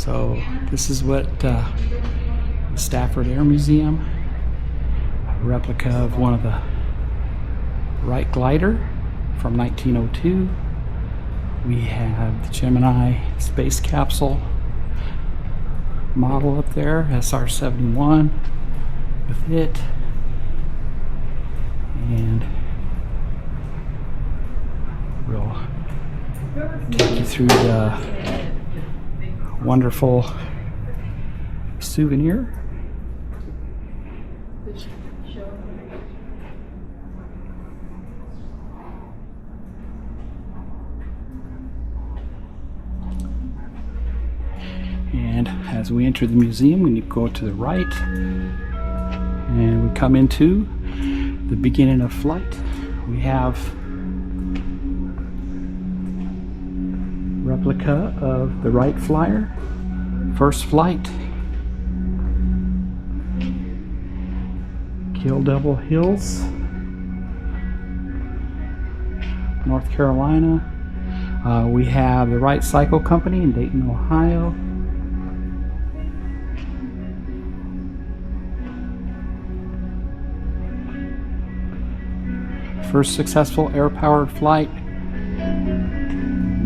So this is what the Stafford Air Museum, a replica of one of the Wright glider from 1902. We have the Gemini space capsule model up there, SR-71 with it, and we'll take you through the wonderful souvenir. And as we enter the museum, we need to go to the right, and we come into the beginning of flight. We have replica of the Wright Flyer, first flight, Kill Devil Hills, North Carolina. We have the Wright Cycle Company in Dayton, Ohio. First successful air-powered flight,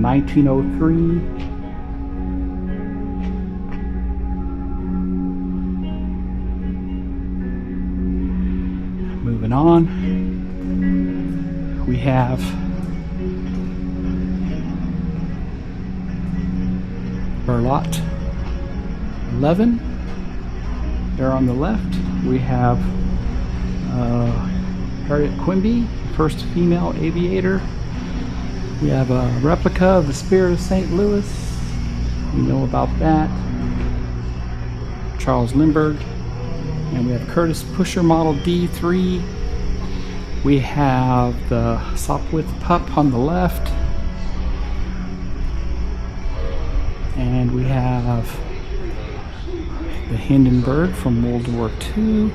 1903. Moving on, we have Burlot 11 there on the left. We have Harriet Quimby, first female aviator. We have a replica of the Spirit of St. Louis. We know about that. Charles Lindbergh. And we have Curtis Pusher Model D3. We have the Sopwith Pup on the left. And we have the Hindenburg from World War II.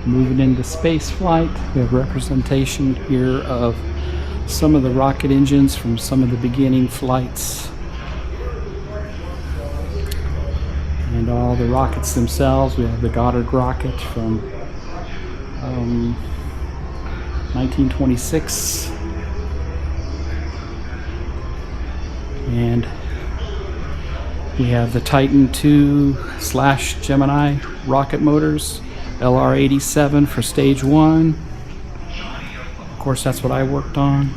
Moving into space flight, we have representation here of some of the rocket engines from some of the beginning flights, and all the rockets themselves. We have the Goddard rocket from 1926, and we have the Titan II/Gemini rocket motors, LR-87 for stage 1. Of course, that's what I worked on.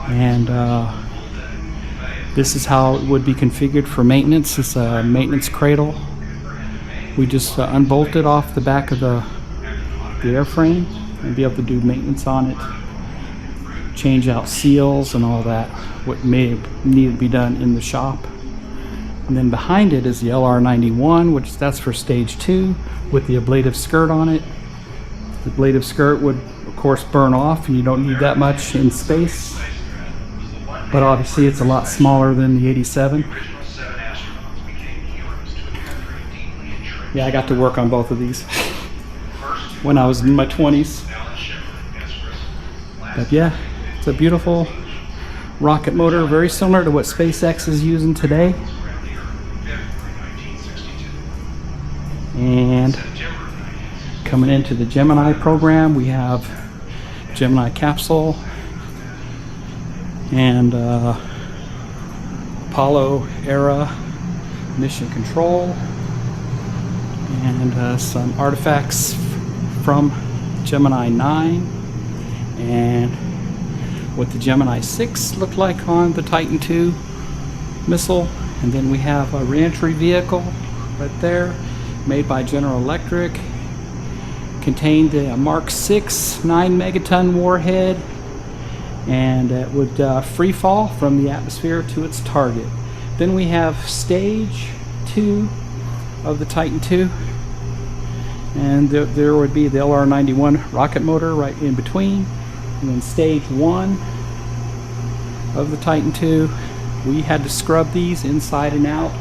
And this is how it would be configured for maintenance. It's a maintenance cradle. We just unbolted off the back of the airframe and be able to do maintenance on it, change out seals and all that, what may need to be done in the shop. And then behind it is the LR-91, which that's for stage 2 with the ablative skirt on it. The ablative skirt would of course burn off, and you don't need that much in space, but obviously it's a lot smaller than the 87. Yeah, I got to work on both of these when I was in my 20s. But yeah, it's a beautiful rocket motor, very similar to what SpaceX is using today. And coming into the Gemini program, we have Gemini capsule and Apollo era mission control, and some artifacts from Gemini 9 and what the Gemini 6 looked like on the Titan II missile. And then we have a reentry vehicle right there, made by General Electric, contained a Mark 6 9 megaton warhead, and it would free fall from the atmosphere to its target. Then we have stage 2 of the Titan II, and there would be the LR-91 rocket motor right in between, and then stage 1 of the Titan II. We had to scrub these inside and out.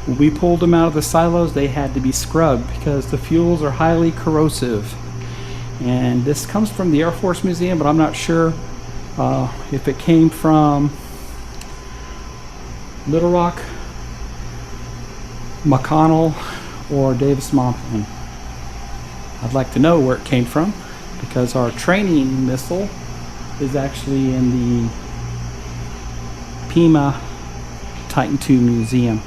When we pulled them out of the silos, they had to be scrubbed because the fuels are highly corrosive. And this comes from the Air Force Museum, but I'm not sure if it came from Little Rock, McConnell, or Davis-Monthan. I'd like to know where it came from, because our training missile is actually in the Pima Titan II Museum.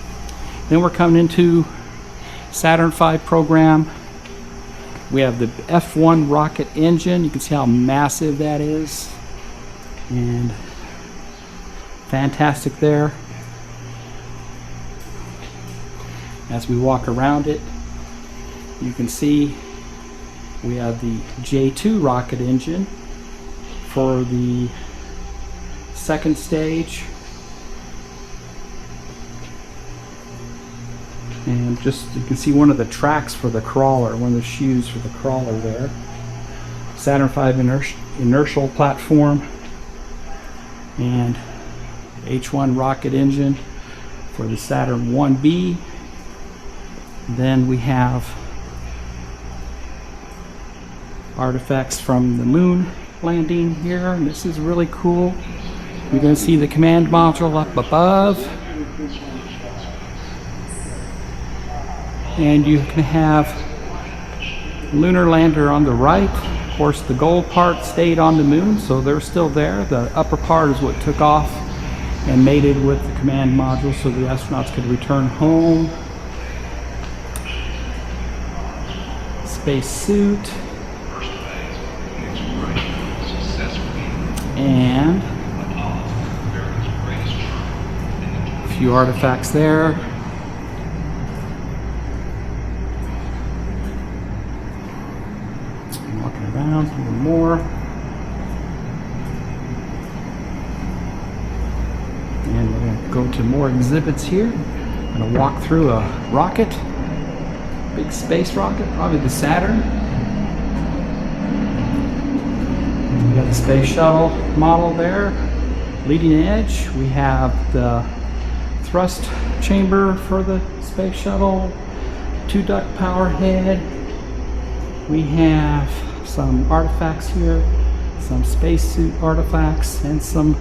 Then we're coming into Saturn V program. We have the F1 rocket engine. You can see how massive that is, and fantastic there. As we walk around it, you can see we have the J2 rocket engine for the second stage. And just, you can see one of the tracks for the crawler, one of the shoes for the crawler there. Saturn V inertial platform, and H1 rocket engine for the Saturn 1B. Then we have artifacts from the moon landing here, and this is really cool. You're going to see the command module up above, and you can have lunar lander on the right. Of course, the gold part stayed on the moon, so they're still there. The upper part is what took off and mated with the command module so the astronauts could return home. Space suit, and a few artifacts there. Walking around a little more, and we're going to go to more exhibits here. I'm going to walk through a rocket, big space rocket, probably the Saturn. And we got the space shuttle model there, leading edge. We have the thrust chamber for the space shuttle, 2-duct power head. We have some artifacts here, some spacesuit artifacts, and some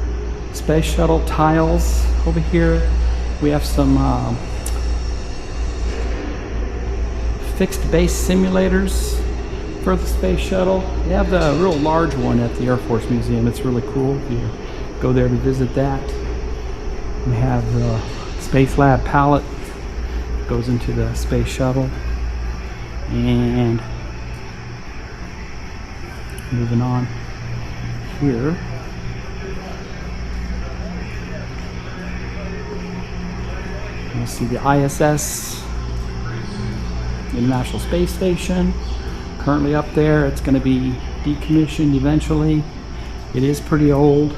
space shuttle tiles over here. We have some fixed base simulators for the space shuttle. They have the real large one at the Air Force Museum. It's really cool if you go there to visit that. We have the Space Lab palette that goes into the space shuttle. And moving on here, you see the ISS, International Space Station, currently up there. It's going to be decommissioned eventually. It is pretty old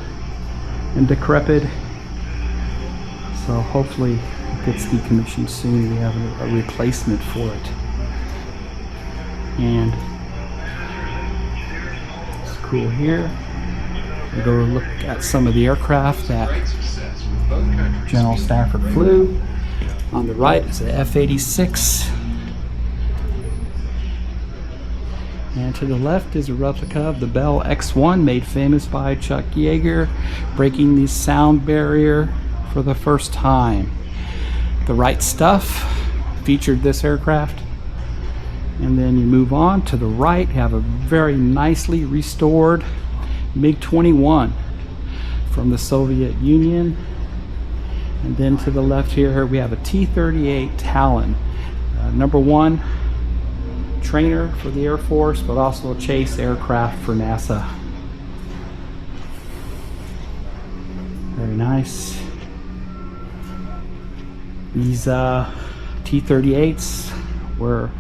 and decrepit, so hopefully it gets decommissioned soon. We have a replacement for it. And it's cool here. We'll go look at some of the aircraft that General Stafford flew. On the right is the F-86. And to the left is a replica of the Bell X-1, made famous by Chuck Yeager, breaking the sound barrier for the first time. The Right Stuff featured this aircraft. And then you move on to the right, you have a very nicely restored MiG-21 from the Soviet Union. And then to the left here we have a T-38 Talon, #1 trainer for the Air Force, but also a chase aircraft for NASA. Very nice. These T-38s were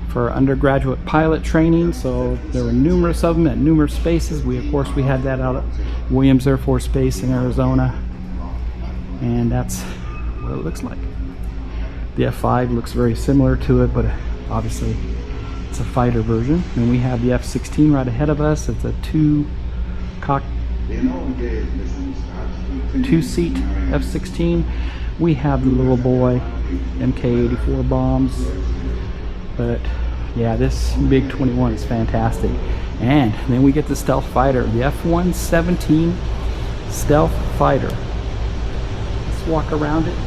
for undergraduate pilot training, so there were numerous of them at numerous bases. Of course we had that out at Williams Air Force Base in Arizona, and that's what it looks like. The F-5 looks very similar to it, but obviously it's a fighter version. And we have the F-16 right ahead of us. It's a two-seat F-16. We have the little boy MK-84 bombs, but yeah, this MiG-21 is fantastic. And then we get the stealth fighter, the F-117 stealth fighter. Let's walk around it.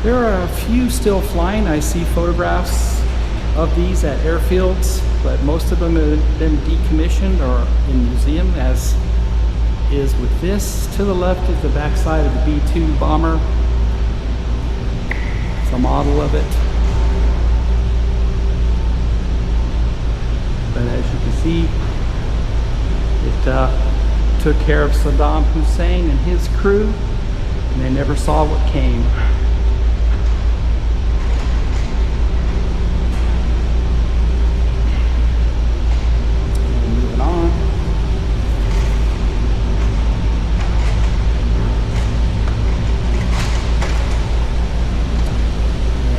There are a few still flying. I see photographs of these at airfields, but most of them have been decommissioned or in museum, as is with this. To the left is the backside of the B-2 bomber. It's a model of it. But as you can see, it took care of Saddam Hussein and his crew, and they never saw what came. Moving on.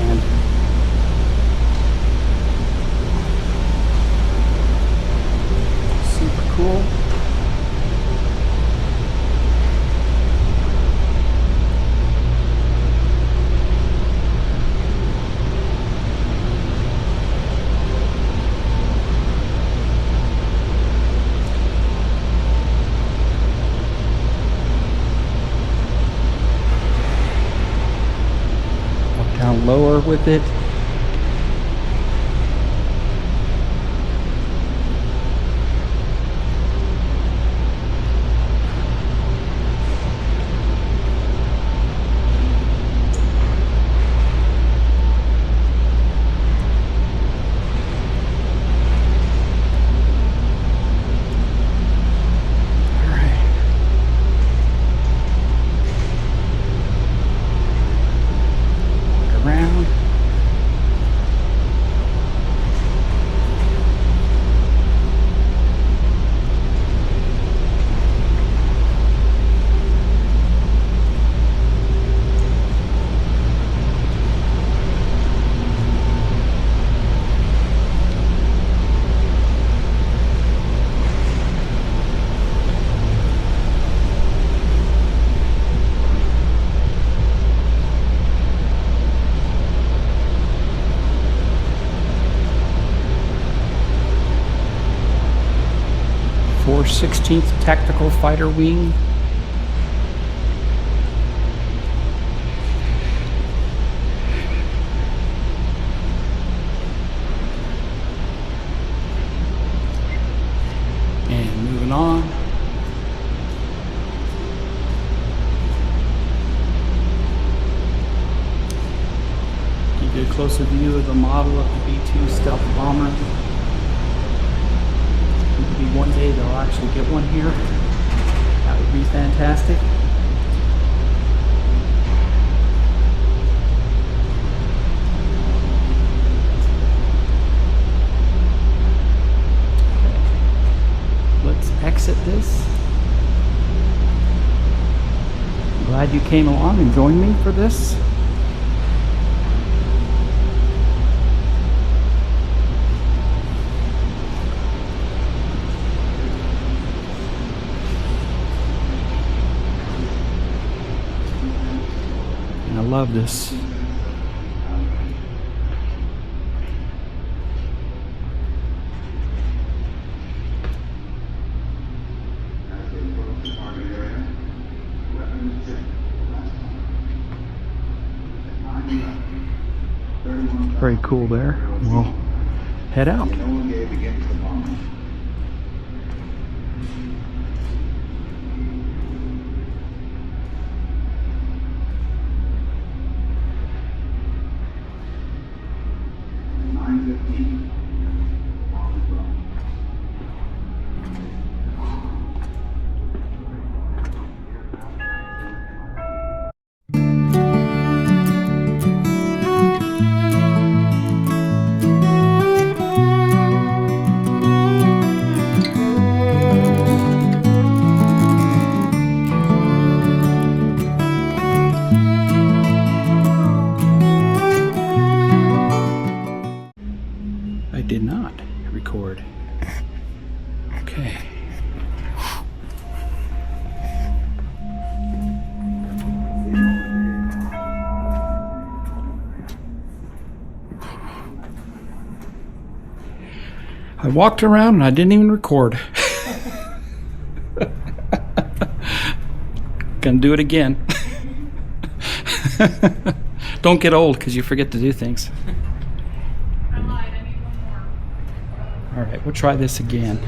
And super cool. Down lower with it. Around. Four 16th Tactical Fighter Wing. And moving on. Give you a closer view of the model of the B-2 stealth bomber. Maybe one day they'll actually get one here. That would be fantastic. Let's exit this. I'm glad you came along and joined me for this. I love this. Very cool there. We'll head out. I did not record. Okay. I walked around and I didn't even record. Gonna do it again. don't get old because you forget to do things. I lied. I need one more. All right, we'll try this again.